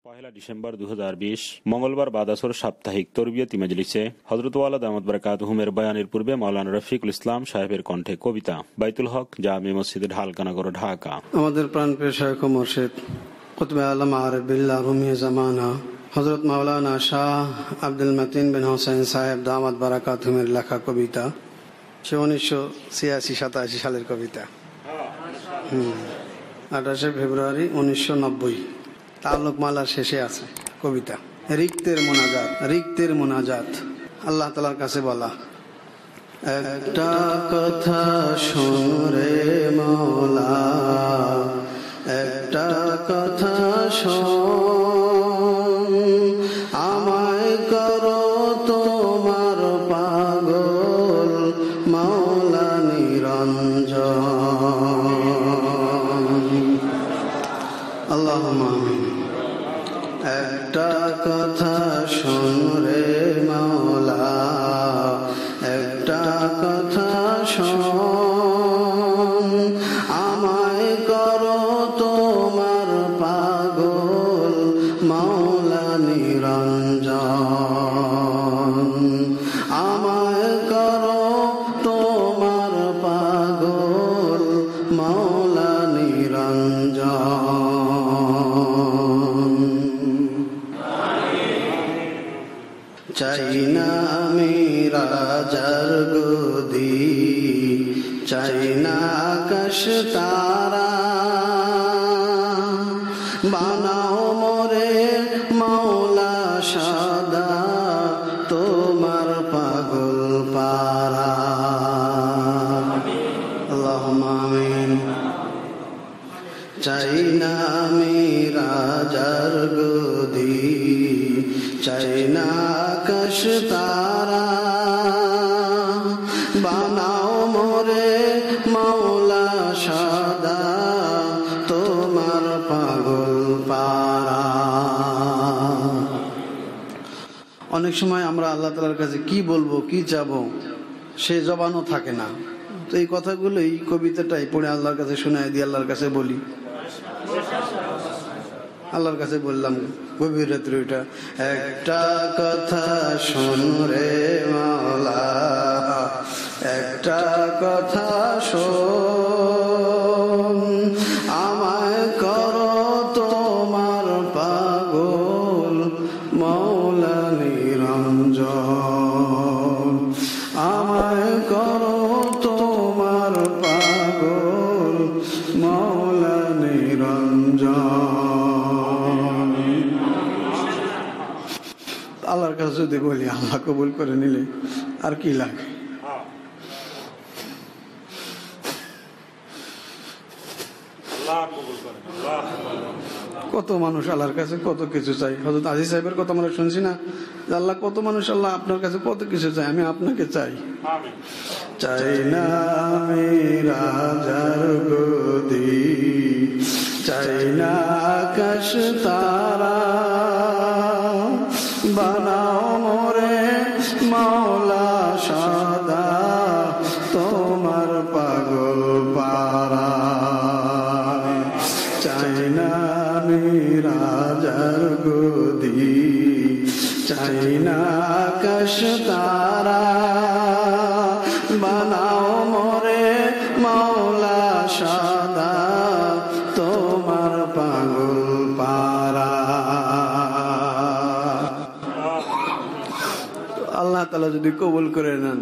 পহেলা December 2020 মঙ্গলবার বাদাসর সাপ্তাহিক তরবিয়তি মজলিসে হযরত ওয়ালা দামাত বারাকাতুহুমের বয়ানের পূর্বে মাওলানা রফিকুল ইসলাম সাহেবের কণ্ঠে কবিতা বাইতুল হক জামে মসজিদের ঢালকানগর ঢাকা। আমাদের প্রাণপ্রিয় শায়খ ও মুর্শিদ কুতুবে আলম আরিফ বিল্লাহ রুমি জামানা হযরত মাওলানা শাহ আব্দুল মতিন বিন হোসেন সাহেব দামাত বারাকাতুহুমের লেখা কবিতা। সে 1986-87 সালের কবিতা। 28 ফেব্রুয়ারি 1990 তাল্লুক মালার শেষে আছে কবিতা। রিক্তের মোনাজাত আল্লাহ তাআলার কাছে বলা, একটা কথা শোন রে মওলা, একটা কথা শোন, আমায় করো তোমার পাগল মওলা নিরঞ্জন। আল্লাহুম্মা আমিন। একটা কথা শোন রে মওলা, একটা কথা শোন, আমায় করো তোমার পাগল মওলা নিরঞ্জন। আমায় করো তোমার পাগল মওলা নিরঞ্জন। চাই না আমি রাজার গদি, চাই না আকাশ তারা, বানাও মোরে মওলা সাদা তোমার পাগল পারা। আল্লাহুম্মা আমিন। চাই না আমি রাজার গদি, চাই না আকাশ তারা, বানাও মোরে মওলা সাদা তোমার পাগল পারা। অনেক সময় আমরা আল্লাহ তাআলার কাছে কি বলবো, কি চাবো, সে জবানও থাকে না। তো এই কথাগুলোই কবিতাটাই পড়ে আল্লাহর কাছে শোনায় দিয়ে আল্লাহর কাছে বলি। আল্লাহর কাছে বললাম গভীর রাত্রে ওইটা, একটা কথা শোন রে মওলা, একটা কথা শোন, আমায় করো তোমার পাগল মওলা নিরঞ্জন। আমায় করো তোমার পাগল মওলা নিরঞ্জন। আল্লাহর কাছে যদি বলি আল্লাহ কবুল করে নিলে আর কি লাগে। কত মানুষ আল্লাহর কাছে কত কিছু চাই। হযরত আজিজ সাহেবের কথা আমরা শুনছি না, আল্লাহ কত মানুষ আল্লাহ আপনার কাছে কত কিছু চাই। আমি আপনাকে চাই। চাই না আমি রাজার গদি, চাই না আকাশ তারা, বানাও মোরে মওলা সাদা তোমার পাগল পারা। চাই না আমি রাজার গদি, চাই না আকাশ তারা, বানাও মোরে মওলা সাদা তোমার পাগল পারা। আল্লাহ তাআলা যদি কবুল করে নেন,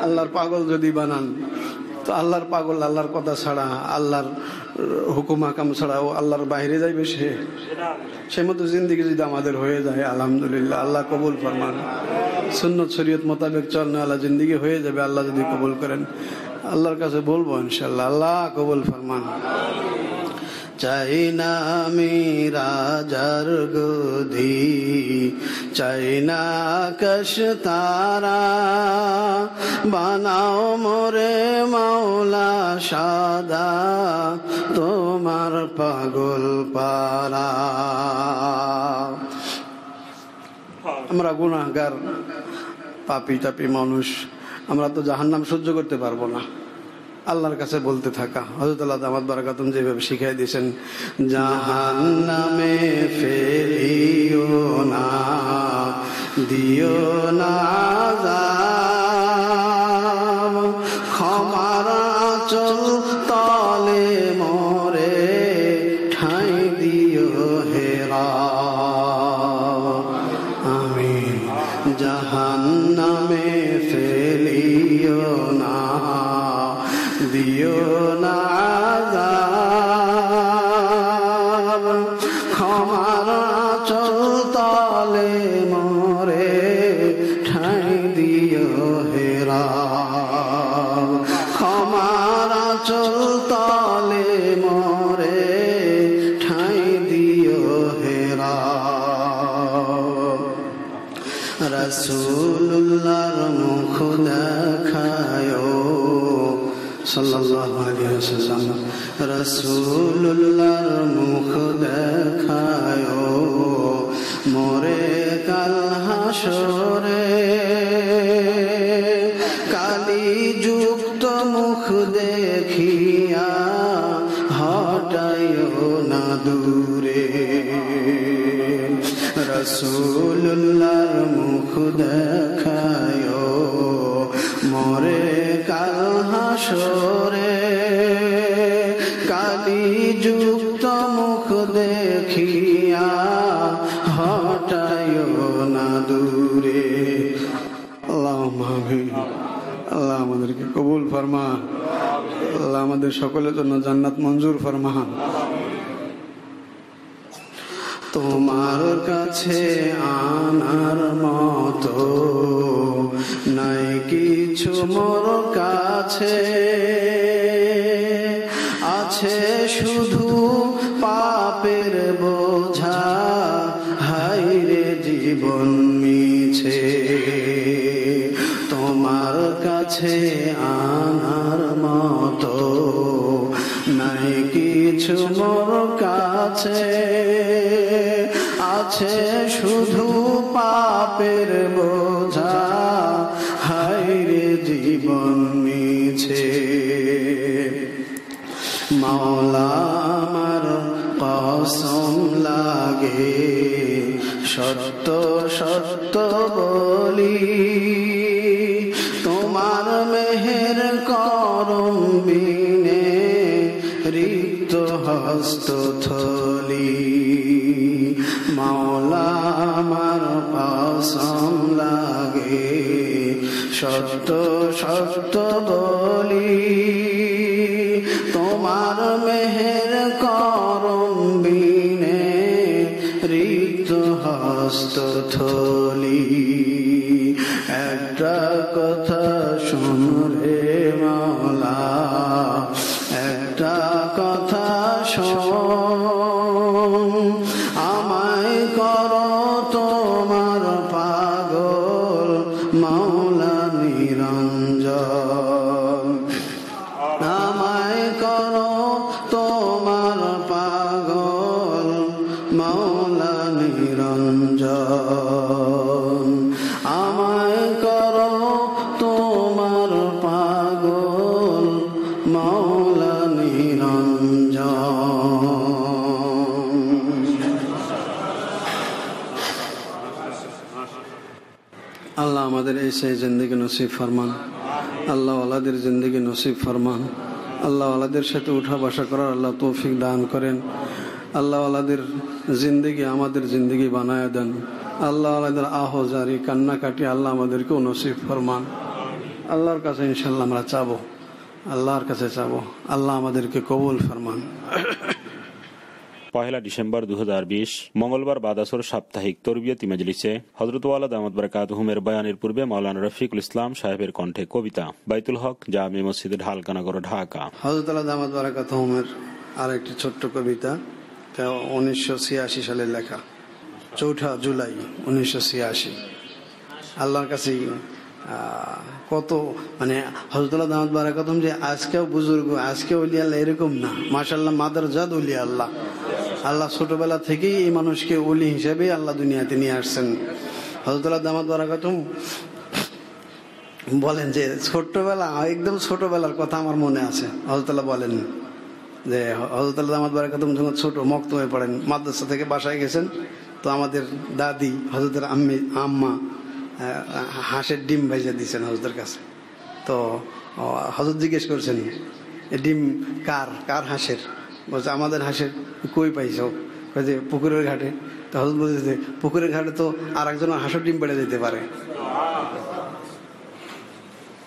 আল্লাহর পাগল যদি বানান, তো আল্লাহর পাগল আল্লাহর কথা ছাড়া, আল্লাহর হুকুম হাকাম ছাড়া ও আল্লাহর বাইরে যাইবে সে মতো জিন্দেগি যদি আমাদের হয়ে যায় আলহামদুলিল্লাহ, আল্লাহ কবুল ফরমান। সুন্নত শরীয়ত মোতাবেক চলনে আল্লাহ জিন্দেগি হয়ে যাবে আল্লাহ যদি কবুল করেন। আল্লাহর কাছে বলবো ইনশাআল্লাহ, আল্লাহ কবুল ফরমান। চাই না আমি রাজার গদি, চাই না আকাশ তারা, বানাও মোরে মওলা সাদা তোমার পাগল পারা। আমরা গুনাহগার পাপী তাপী মানুষ, আমরা তো জাহান্নাম সহ্য করতে পারবো না। আল্লাহর কাছে বলতে থাকা। হযরত আল্লাহ দামাত বারাকাতুহুম যেভাবে শিখিয়ে দিয়েছেন, জাহান্নামে ফেলি দিও না আযাব, ক্ষমার আঁচল তলে মোরে ঠাঁই দিও হে রব। আমিন। জাহান্নামে ফেলিও না, দিও না আযাব, ক্ষমার আঁচল তলে মোরে ঠাঁই দিও হে রব। ক্ষমার আঁচল তলে মোরে ঠাঁই দিও হে রব। রাসূলুল্লাহর মুখ দেখায়ো সাল্লাল্লাহু আলাইহি ওয়াসাল্লাম, রাসূলুল্লাহর মুখ দেখায়ো মোরে কাল হাসরে। কালি যুক্ত মুখ দেখিয়া হটাইও না দূরে। রাসূলুল্লাহর মুখ দেখায়ো মোরে কাল হাসরে। কালি যুক্ত মুখ দেখিয়া হটাইও না দূরে। আল্লাহুম্মা আমিন। আল্লাহ আমাদেরকে কবুল ফরমান, আল্লাহ আমাদের সকলের জন্য জান্নাত মঞ্জুর ফরমান। তোমার কাছে আনার মতো নাই কিছু মোর কাছে, আছে শুধু পাপের বোঝা, হায়রে জীবন মিছে। তোমার কাছে আনার মতো নাই কিছু মোর কাছে, আছে শুধু পাপের বোঝা, হায়রে জীবন মিছে। মাওলা আমার কসম লাগে, সত্য সত্য বলি, তোমার মেহের করম বিনে রিক্ত হস্ত থলি। মাওলা আমার কসম লাগে, সত্য সত্য বলি, তোমার মেহের করম বিনে রিক্ত হস্ত থলি। একটা কথা শুন রে মাওলা, একটা কথা শোন, আমায় করো তোমার পাগল মাওলা নিরঞ্জন। আমায় করো তোমার পাগল মাওলা নিরঞ্জন। আমায় করো তোমার পাগল মাওলা নিরঞ্জন। আল্লাহ আমাদের এই সেই জিন্দেগি নসিব ফরমান, আল্লাহ ওয়ালাদের জিন্দেগি নসিব ফরমান, আল্লাহ ওয়ালাদের সাথে উঠা বসা করার আল্লাহ তৌফিক দান করেন। আল্লাহ ওয়ালাদের জিন্দেগি আমাদের জিন্দেগি বানায় দেন। আল্লাহ ওয়ালাদের আহজারি কান্নাকাটি আল্লাহ আমাদেরকেও নসিব ফরমান। আল্লাহর কাছে ইনশাল্লাহ আমরা চাবো, আল্লাহর কাছে চাবো, আল্লাহ আমাদেরকে কবুল ফরমান। 1 ডিসেম্বর 2020 মঙ্গলবার বাদাসর সাপ্তাহিক তরবিয়তি মজলিসে হযরত ওয়ালা দামাত বারাকাতুহুমের বয়ানের পূর্বে মাওলানা রফিকুল ইসলাম সাহেবের কণ্ঠে কবিতা বাইতুল হক জামে মসজিদ ঢালকানগর ঢাকা। হযরত ওয়ালা দামাত বারাকাতুহুমের আরেকটি ছোট্ট কবিতা, 1986 সালে লেখা, 4 জুলাই 1986। আল্লাহর কাছে কত মানে হযরত দামাত বারাকাতুহুম যে আজকেও বুজুর্গ, আজকে ওলিয়া আল্লাহ এরকম না, মাশাআল্লাহ মাদারজাত ওলিয়া আল্লাহ। আল্লাহ ছোটবেলা থেকেই এই মানুষকে ওলি হিসেবে আল্লাহ দুনিয়াতে নিয়ে আসছেন। হযরত দামাত বারাকাতুহুম বলেন যে ছোট্টবেলা, একদম ছোটবেলার কথা আমার মনে আছে। হযরত বলেন যে হযরত দামাত বারাকাতুহুম যখন ছোট মক্তবে পড়েন, মাদ্রাসা থেকে বাসায় গেছেন, তো আমাদের দাদি হযরতের আম্মা হাঁসের ডিম ভাইজা দিচ্ছেন হজরতের কাছে। তো হজরত জিজ্ঞেস করছেন ডিম কার হাঁসের? বলছে আমাদের হাঁসের। কই পাইছো? যে পুকুরের ঘাটে। তো হজরত বলছে পুকুরের ঘাটে তো আর একজনের হাঁসের ডিম বেড়ে যেতে পারে।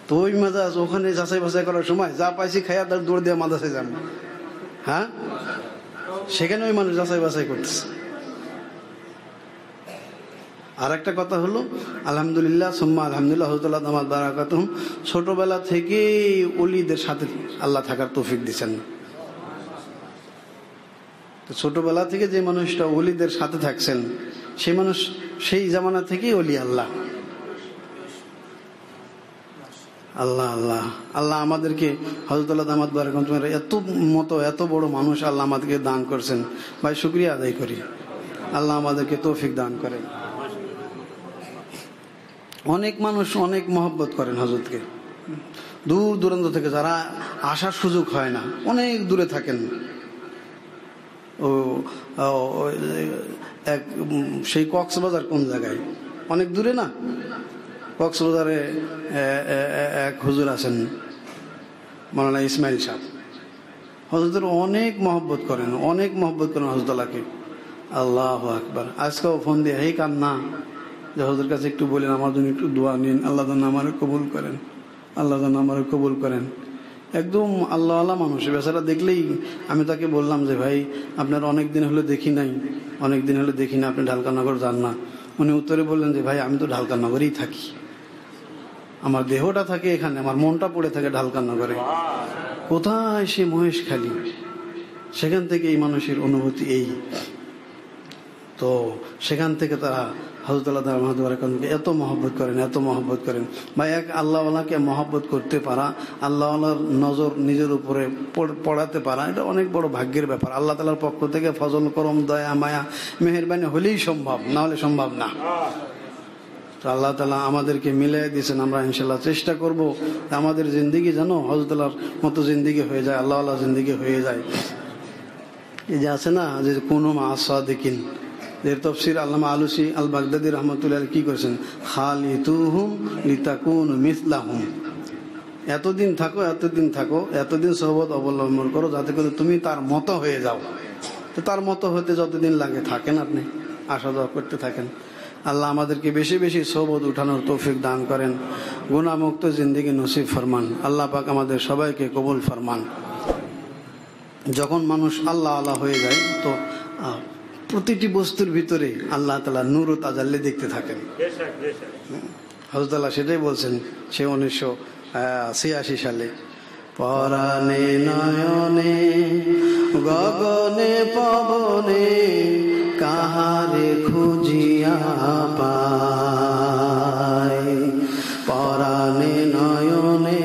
তো ওই মাদ্রাস ওখানে যাচাই বাছাই করার সময় যা পাইছি খাইয়া তার দৌড় দিয়ে মাদ্রাসায় যান। হ্যাঁ, সেখানে ওই মানুষ যাচাই বাছাই করতেছে। আর একটা কথা হলো আলহামদুলিল্লাহ সুম্মা আলহামদুলিল্লাহ হযরতুল্লাহ দামাত বারাকাতুহুম ছোটবেলা থেকে ওলিদের সাথে আল্লাহ থাকার তৌফিক দিচ্ছেন। তো ছোটবেলা থেকে যে মানুষটা ওলিদের সাথে থাকছেন সেই মানুষ সেই জামানা থেকেই ওলি আল্লাহ। আল্লাহ আল্লাহ আল্লাহ আমাদেরকে হযরতুল্লাহ দামাত বারাকাতুহুম এত বড় মানুষ আল্লাহ আমাদেরকে দান করছেন। ভাই শুকরিয়া আদায় করি, আল্লাহ আমাদেরকে তৌফিক দান করেন। অনেক মানুষ অনেক মহব্বত করেন হযরতকে, দূর দূরান্ত থেকে যারা আসার সুযোগ হয় না, অনেক দূরে থাকেন। সেই কক্সবাজার কোন জায়গায়, অনেক দূরে না, কক্সবাজারে এক হুজুর আছেন মাওলানা ইসমাইল সাহেব, হযরতের অনেক মহব্বত করেন হযরতুল্লাহকে। আল্লাহু আকবার। আজকেও ফোন দিয়ে এই কান্না যে হযরতের কাছে একটু বলেন আমার জন্য একটু দোয়া নিন, আল্লাহ যেন আমারে কবুল করেন, আল্লাহ যেন আমারে কবুল করেন। একদম আল্লাহ আল্লাহ মানুষ। বেচারা দেখলেই আমি তাকে বললাম যে ভাই আপনার অনেক দিন হলো দেখি না, আপনি ঢালকানগর যান না। উনি উত্তরে বললেন যে ভাই আমি তো ঢালকানগরেই থাকি, আমার দেহটা থাকে এখানে, আমার মনটা পড়ে থাকে ঢালকানগরে। কোথায় সে মহেশখালী, সেখান থেকে এই মানুষের অনুভূতি এই। তো সেখান থেকে তারা হযরতুল্লাহ দামাত বারাকাতুহুকে এত মহব্বত করেন। ভাই এক আল্লাহওয়ালাকে মহব্বত করতে পারা, আল্লাহওয়ালার নজর নিজের উপরে পড়াতে পারা, এটা অনেক বড় ভাগ্যের ব্যাপার। আল্লাহ তাআলার পক্ষ থেকে ফজল করম দয়া মায়া মেহেরবানি হলেই সম্ভব, না হলে সম্ভব না। তো আল্লাহ তাআলা আমাদেরকে মিলিয়ে দিয়েছেন। আমরা ইনশাআল্লাহ চেষ্টা করব আমাদের জিন্দেগি যেন হযরতুল্লাহর মতো জিন্দেগি হয়ে যায়, আল্লাহওয়ালা জিন্দেগি হয়ে যায়। এই যে আছে না যে কুনু মা'আস সাদিকিন, এর তাফসীর আল্লামা আলুসি আল বাগদাদি রাহমাতুল্লাহ কি করেছেন, খালিতুহুম লিতাকুনু মিসলাহুম। এতদিন সহবত অবলম্বন করো যাতে করে তুমি তার মতো হয়ে যাও। তো তার মতো হতে যতদিন লাগে থাকেন, আপনি আশা দোয়া করতে থাকেন। আল্লাহ আমাদেরকে বেশি বেশি সহবত উঠানোর তৌফিক দান করেন, গুনাহমুক্ত জিন্দেগি নসিব ফরমান। আল্লাহ পাক আমাদের সবাইকে কবুল ফরমান। যখন মানুষ আল্লাহ আল্লাহ হয়ে যায় তো প্রতিটি বস্তুর ভিতরে আল্লাহ তাআলা নূর ও তাজাল্লি দেখতে থাকেন। হযরত আল্লাহ সেটাই বলছেন, সে 1986 সালে, পরাণে নয়নে গগনে পবনে কাহারে খুঁজিয়া পাই, পরাণে নয়নে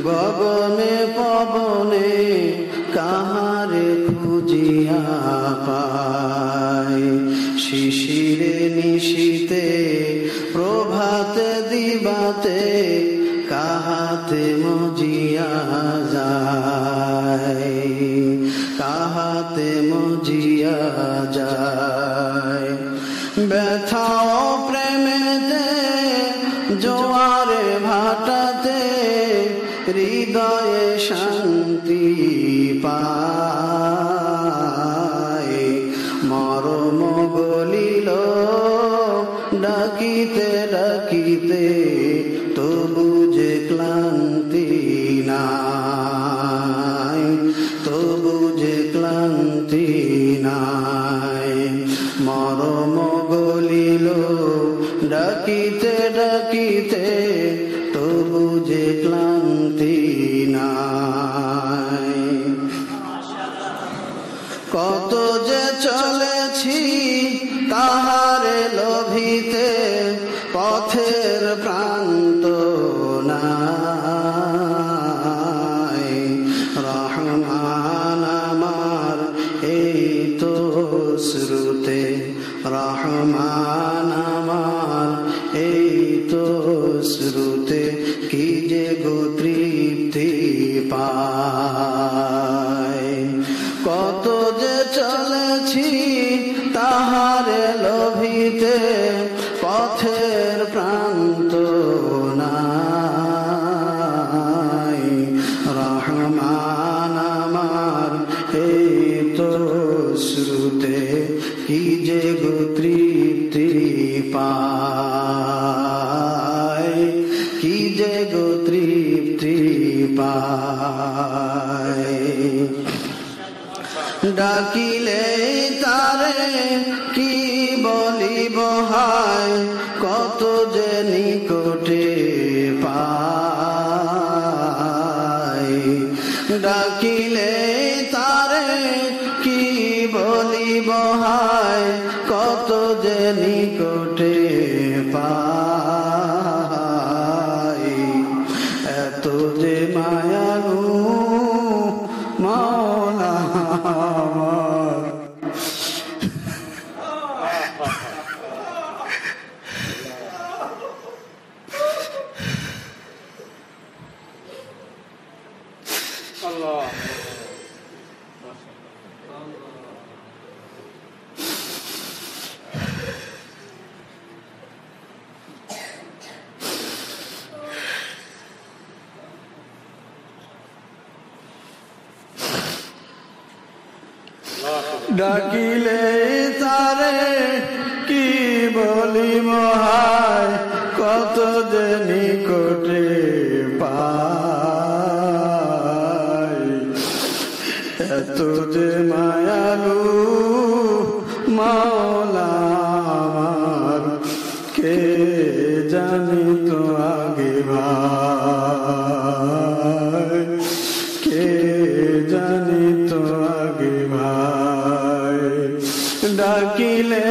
গগনে পবনে কাহারে খুঁজিয়া পাই, শিশিরে নিশীতে প্রভাতে দিবাতে কাহাতে মজিয়া যায়, কাহাতে মজিয়া যায়। ব্যথা ও প্রেমেতে জোয়ারে ভাটাতে হৃদয়ে শান্তি পায়, মরম গলিল ডাকিতে ডাকিতে তবু যে ক্লান্তি নাই, তবু যে ক্লান্তি নাই। মরম গলিল ডাকিতে ডাকিতে তবু যে ক্লান্তি নাই। কত যে চলেছি তাহারে লোভিতে পথের প্রান্ত নাই, রহমান আমার এই তো শ্রুতে, রহমান আমার এই তো শ্রুতে কি যে গো তৃপ্তি পায়। কত যে চলেছি তাহারে ভিতে পথের প্রান্ত নাই, রহমান আমার এই তো শ্রুতে কি যে গো তৃপ্তি পায়, কি যে গো তৃপ্তি পায়। ডাকিলে তারে কি বলিব হায়, কত যে নিকটে পায়। ডাকিলে তারে কি বলিব হায়, কত যে নিকটে পায়। এত যে মায়ালু মাওলা আমার, ডাকিলে তারে কি বলিব হায়, কত যে নিকটে পায়। এত যে মায়ালু মাওলা আমার, কে জানি তো আগে ভাই, কে জানি তো আগে ভাই। ডাকিলে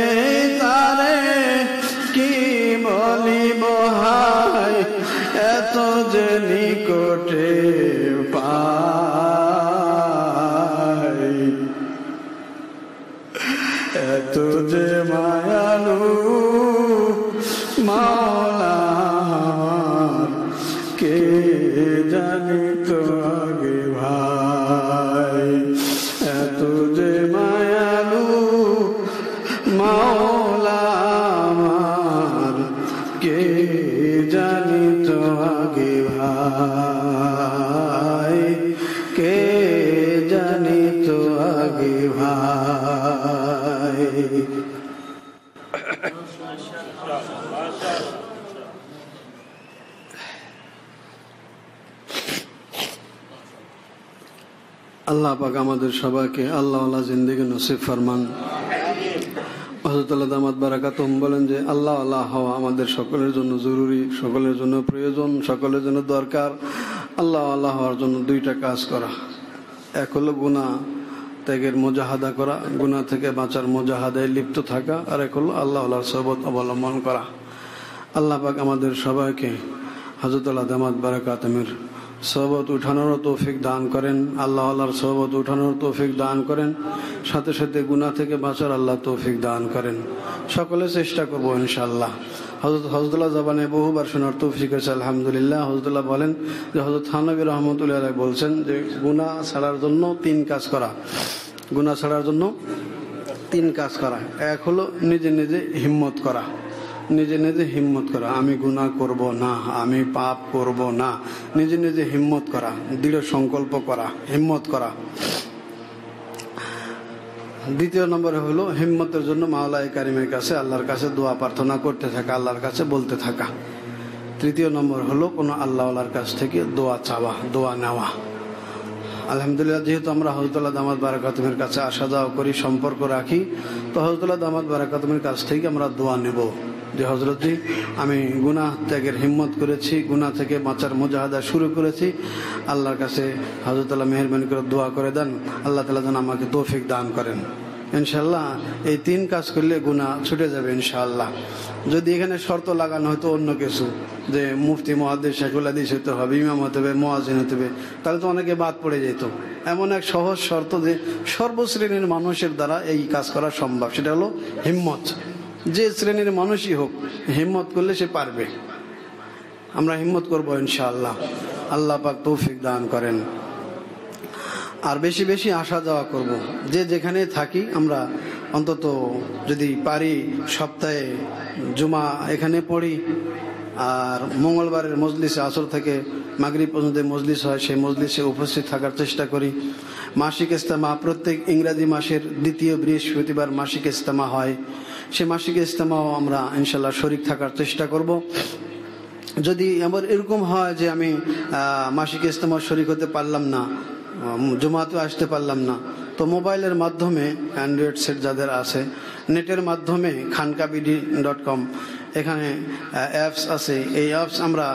তারে কি বলিব হায়, এত যে নিকটে পায়। এত যে মায়ালু মাওলা আমার, কে জানি তো আগে ভাই। এত যে মায়ালু মাওলা আমার, কে জানি তো আগে ভাই, কে জানি তো আগে ভাই। আল্লাহ পাক আমাদের সবাইকে আল্লাহ আল্লাহ জিন্দেগি নসিব ফরমান। হযরত আল্লাহ দামাত বারাকাতুহুম বলেন যে আল্লাহ আল্লাহ হওয়া আমাদের সকলের জন্য জরুরি, সকলের জন্য প্রয়োজন, সকলের জন্য দরকার। আল্লাহ আল্লাহ হওয়ার জন্য দুইটা কাজ করা, এক হলো গুনাহ ত্যাগের মুজাহাদা করা, গুনাহ থেকে বাঁচার মুজাহাদায় লিপ্ত থাকা, আর এক হলো আল্লাহ আল্লাহর সোহবত অবলম্বন করা। আল্লাহ পাক আমাদের সবাইকে হযরত আল্লাহ দামাত বারাকাতুহুমের সোহবত উঠানোর তৌফিক দান করেন, আল্লাহ আল্লাহর সোহবত উঠানোর তৌফিক দান করেন, সাথে সাথে গুনাহ থেকে বাঁচার আল্লাহ তৌফিক দান করেন। সকলে চেষ্টা করবো ইনশাআল্লাহ। হযরতুল্লাহ জবানে বহুবার শোনার তৌফিক হয়েছে আলহামদুলিল্লাহ। হযরতুল্লাহ বলেন যে হযরত থানবী রহমতুল্লাহ আলাইহি বলছেন যে গুনাহ ছাড়ার জন্য 3 কাজ করা, গুনাহ ছাড়ার জন্য 3 কাজ করা। এক হলো নিজে নিজে হিম্মত করা, নিজে নিজে হিম্মত করা, আমি গুনাহ করব না, আমি পাপ করব না, নিজে নিজে হিম্মত করা, দৃঢ় সংকল্প করা, হিম্মত করা। দ্বিতীয় নম্বরে হলো হিম্মতের জন্য মাওলায়ে কারিমের কাছে আল্লাহর কাছে দোয়া প্রার্থনা করতে থাকা, আল্লাহর কাছে বলতে থাকা। তৃতীয় নম্বর হলো কোনো আল্লাহওয়ালার কাছ থেকে দোয়া চাওয়া, দোয়া নেওয়া। আলহামদুলিল্লাহ, যেহেতু আমরা হযরতুল্লাহ দামাত বারাকাতুহুমের কাছে আসা যাওয়া করি, সম্পর্ক রাখি, তো হযরতুল্লাহ দামাত বারাকাতুহুমের কাছ থেকে আমরা দোয়া নেব যে হযরতজি আমি গুনাহ ত্যাগের হিম্মত করেছি, গুনাহ থেকে বাঁচার মুজাহাদা শুরু করেছি, আল্লাহর কাছে হযরতুল্লাহ মেহেরবানি করে দোয়া করে দেন, আল্লাহ তাআলা যেন আমাকে তৌফিক দান করেন। ইনশাআল্লাহ এই 3 কাজ করলে গুনাহ ছুটে যাবে ইনশাআল্লাহ। যদি এখানে শর্ত লাগানো হয়তো অন্য কিছু, যে মুফতি মুহাদ্দিস শেখুল হাদিস হতে হবে, ইমাম হতে হবে, মুয়াজ্জিন হতে হবে, তাহলে তো অনেকে বাদ পড়ে যেত। এমন এক সহজ শর্ত যে সর্বশ্রেণীর মানুষের দ্বারা এই কাজ করা সম্ভব, সেটা হলো হিম্মত। যে শ্রেণীর মানুষই হোক হিম্মত করলে সে পারবে। আমরা হিম্মত করবো ইনশাআল্লাহ, আল্লাহ পাক তৌফিক দান করেন। আর বেশি বেশি আসা যাওয়া করব, যে যেখানে থাকি আমরা অন্তত যদি পারি সপ্তাহে জুমা এখানে পড়ি, আর মঙ্গলবারের মজলিসে আসর থেকে মাগরিব পর্যন্ত মজলিস হয়, সেই মজলিসে উপস্থিত থাকার চেষ্টা করি। মাসিক ইজতেমা প্রত্যেক ইংরাজি মাসের দ্বিতীয় বৃহস্পতিবার মাসিক ইজতেমা হয়, সে মাসিক ইজতেমাও আমরা ইনশাল্লাহ শরীক থাকার চেষ্টা করব। যদি আমার এরকম হয় যে আমি মাসিক ইজতেমা শরীক হতে পারলাম না, জুমাতে আসতে পারলাম না, তো মোবাইলের মাধ্যমে অ্যান্ড্রয়েড সেট যাদের আছে, নেটের মাধ্যমে khankabidi.com এখানে অ্যাপস আছে। এই অ্যাপস আমরা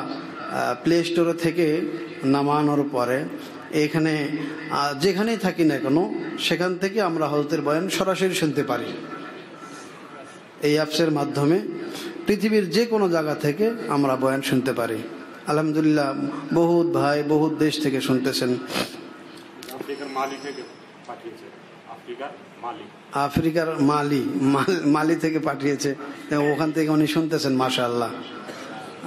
প্লে স্টোর থেকে নামানোর পরে এখানে যেখানেই থাকি না কেন সেখান থেকে আমরা হযরতের বয়ান সরাসরি শুনতে পারি। এই অ্যাপসের মাধ্যমে পৃথিবীর যে কোনো জায়গা থেকে আমরা বয়ান শুনতে পারি। আলহামদুলিল্লাহ, বহুত ভাই বহুত দেশ থেকে শুনতেছেন। আফ্রিকার মালি থেকে পাঠিয়েছে, ওখান থেকে উনি শুনতেছেন। মাশাআল্লাহ,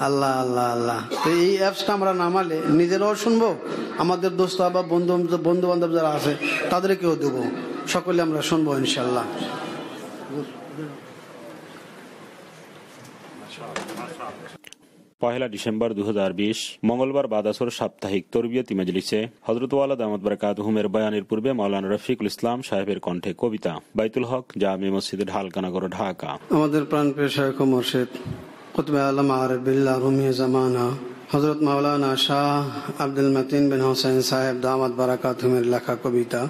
আল্লাহ আল্লাহ আল্লাহ। তো এই অ্যাপসটা আমরা নামালে নিজেরাও শুনবো, আমাদের দোস্ত বা বন্ধু বান্ধব যারা আছে তাদেরকেও দেবো, সকলে আমরা শুনবো ইনশাল্লাহ। পহেলা ডিসেম্বর 2020 মঙ্গলবার বাদাসর সাপ্তাহিক তরবিয়তি মজলিসে হযরত ওয়ালা দামাত বারাকাতুহুমের বয়ানের পূর্বে মাওলানা রফিকুল ইসলাম সাহেবের কণ্ঠে কবিতা বাইতুল হক জামে মসজিদে ঢালকানগর, ঢাকা। আমাদের প্রাণপ্রিয় শায়খ ও মুর্শিদ কুতুবে আলম আরিফ বিল্লাহ রুমি জামানা হযরত মাওলানা শাহ আব্দুল মতিন বিন হোসেন সাহেব দামাত বারাকাতুহুমের লেখা কবিতা,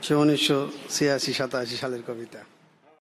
1986-87 সালের কবিতা।